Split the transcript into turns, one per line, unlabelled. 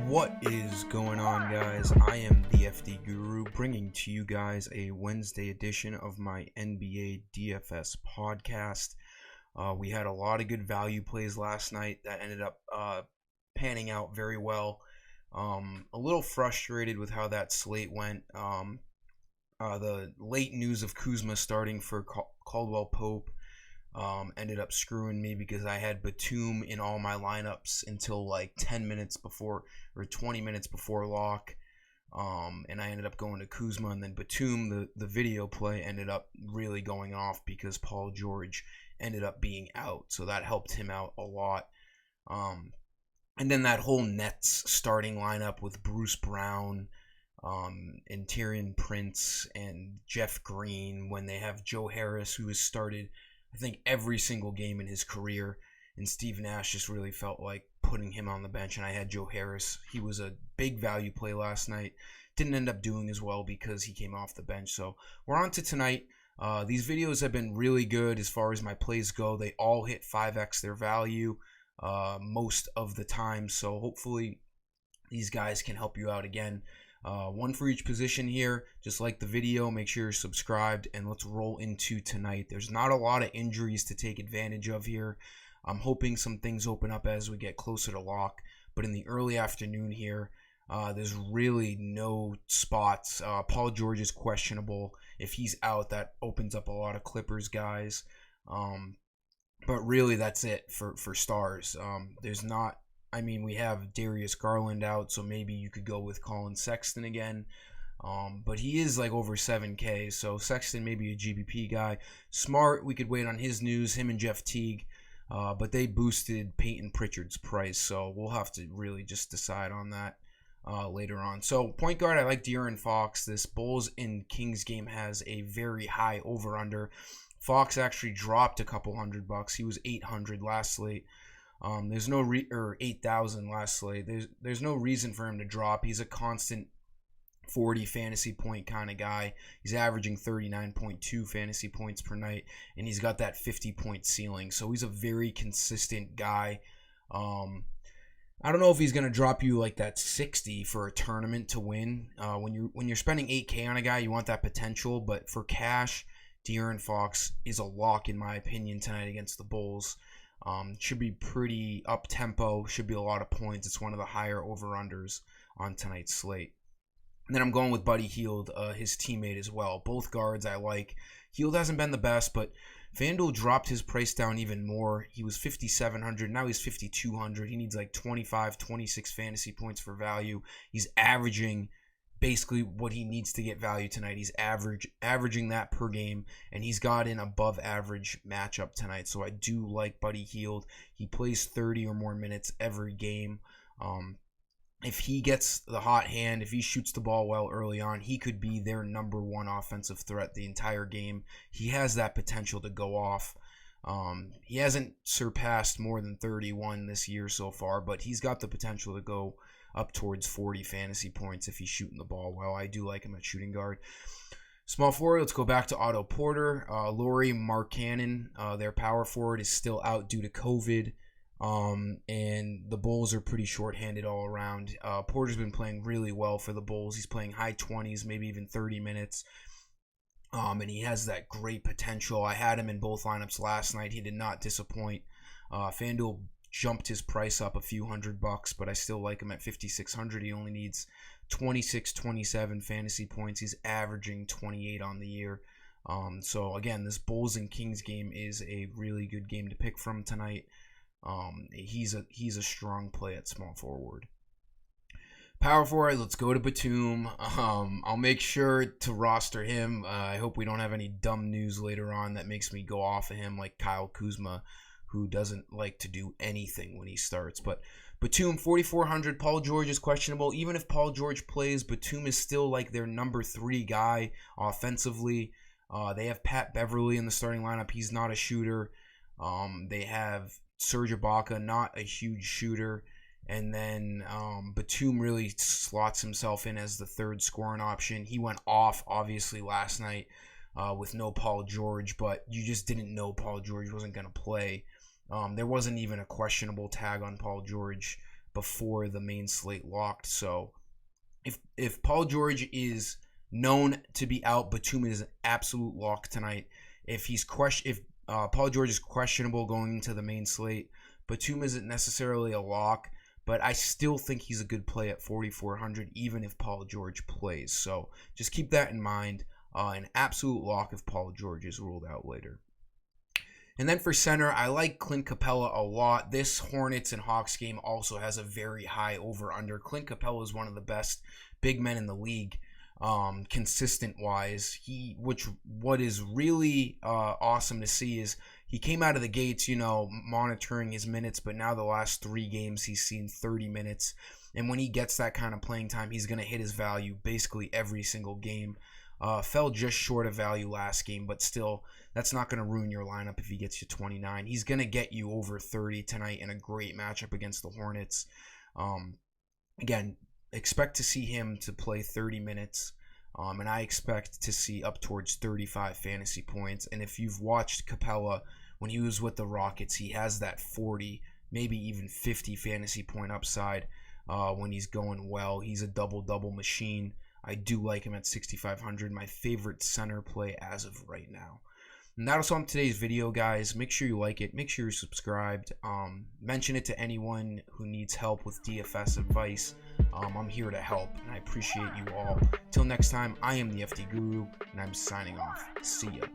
What is going on, guys? I am the FD Guru, bringing to you guys a Wednesday edition of my NBA DFS podcast. We had a lot of good value plays last night that ended up panning out very well. A little frustrated with how that slate went. The late news of Kuzma starting for Caldwell Pope ended up screwing me because I had Batum in all my lineups until like 10 minutes before or 20 minutes before lock. And I ended up going to Kuzma, and then Batum, the video play, ended up really going off because Paul George ended up being out. So that helped him out a lot. And then that whole Nets starting lineup with Bruce Brown, and Tyrion Prince and Jeff Green, when they have Joe Harris, who has started I think every single game in his career, and Steve Nash just really felt like putting him on the bench, and I had Joe Harris. He was a big value play last night. Didn't end up doing as well because he came off the bench. So we're on to tonight. These videos have been really good as far as my plays go. They all hit 5x their value most of the time. So hopefully these guys can help you out again. One for each position here. Just like the video, make sure you're subscribed, and let's roll into tonight. There's not a lot of injuries to take advantage of here. I'm hoping some things open up as we get closer to lock, but in the early afternoon here, there's really no spots. Paul George is questionable. If he's out, that opens up a lot of Clippers guys. But really, that's it for stars. There's not. I mean, we have Darius Garland out, so maybe you could go with Colin Sexton again. But he is like over 7K, so Sexton may be a GBP guy. Smart, we could wait on his news, him and Jeff Teague. But they boosted Peyton Pritchard's price, so we'll have to really just decide on that later on. So point guard, I like De'Aaron Fox. This Bulls and Kings game has a very high over-under. Fox actually dropped a couple $100. He was 800 last slate. There's no 8,000 last slate. There's no reason for him to drop. He's a constant 40 fantasy point kind of guy. He's averaging 39.2 fantasy points per night, and he's got that 50 point ceiling. So he's a very consistent guy. I don't know if he's gonna drop you like that 60 for a tournament to win. When you're spending 8K on a guy, you want that potential. But for cash, De'Aaron Fox is a lock in my opinion tonight against the Bulls. Should be pretty up-tempo, should be a lot of points. It's one of the higher over-unders on tonight's slate. And then I'm going with Buddy Hield, his teammate as well. Both guards I like. Hield hasn't been the best, but FanDuel dropped his price down even more. He was 5,700, now he's 5,200. He needs like 25, 26 fantasy points for value. He's averaging basically what he needs to get value tonight. He's averaging that per game, and he's got an above average matchup tonight. So I do like Buddy Hield. He plays 30 or more minutes every game. If he gets the hot hand, if he shoots the ball well early on, he could be their number one offensive threat the entire game. He has that potential to go off. He hasn't surpassed more than 31 this year so far, but he's got the potential to go up towards 40 fantasy points if he's shooting the ball well. I do like him at shooting guard. Small forward, let's go back to Otto Porter. Lauri Markkanen, their power forward, is still out due to COVID. And the Bulls are pretty shorthanded all around. Porter's been playing really well for the Bulls. He's playing high 20s, maybe even 30 minutes. And he has that great potential. I had him in both lineups last night. He did not disappoint. FanDuel jumped his price up a few $100, but I still like him at 5,600. He only needs 26, 27 fantasy points. He's averaging 28 on the year. So again, this Bulls and Kings game is a really good game to pick from tonight. He's a strong play at small forward. Power forward, let's go to Batum. I'll make sure to roster him. I hope we don't have any dumb news later on that makes me go off of him like Kyle Kuzma, who doesn't like to do anything when he starts. But Batum, 4,400. Paul George is questionable. Even if Paul George plays, Batum is still like their number 3 guy offensively. They have Pat Beverly in the starting lineup. He's not a shooter. They have Serge Ibaka, not a huge shooter. And then Batum really slots himself in as the third scoring option. He went off, obviously, last night. with no Paul George, but you just didn't know Paul George wasn't going to play. There wasn't even a questionable tag on Paul George before the main slate locked. So if Paul George is known to be out, Batum is an absolute lock tonight. If Paul George is questionable going into the main slate, Batum isn't necessarily a lock, but I still think he's a good play at 4,400 even if Paul George plays. So just keep that in mind. An absolute lock if Paul George is ruled out later. And then for center, I like Clint Capella a lot. This Hornets and Hawks game also has a very high over-under. Clint Capella is one of the best big men in the league, consistent-wise. What is really awesome to see is he came out of the gates, monitoring his minutes, but now the last 3 games he's seen 30 minutes. And when he gets that kind of playing time, he's going to hit his value basically every single game. Fell just short of value last game, but still, that's not going to ruin your lineup if he gets you 29. He's going to get you over 30 tonight in a great matchup against the Hornets. Again, expect to see him to play 30 minutes, and I expect to see up towards 35 fantasy points. And if you've watched Capella when he was with the Rockets, he has that 40, maybe even 50 fantasy point upside when he's going well. He's a double-double machine. I do like him at 6,500, my favorite center play as of right now. And that's all in today's video, guys. Make sure you like it. Make sure you're subscribed. Mention it to anyone who needs help with DFS advice. I'm here to help, and I appreciate you all. Till next time, I am the FD Guru, and I'm signing off. See ya.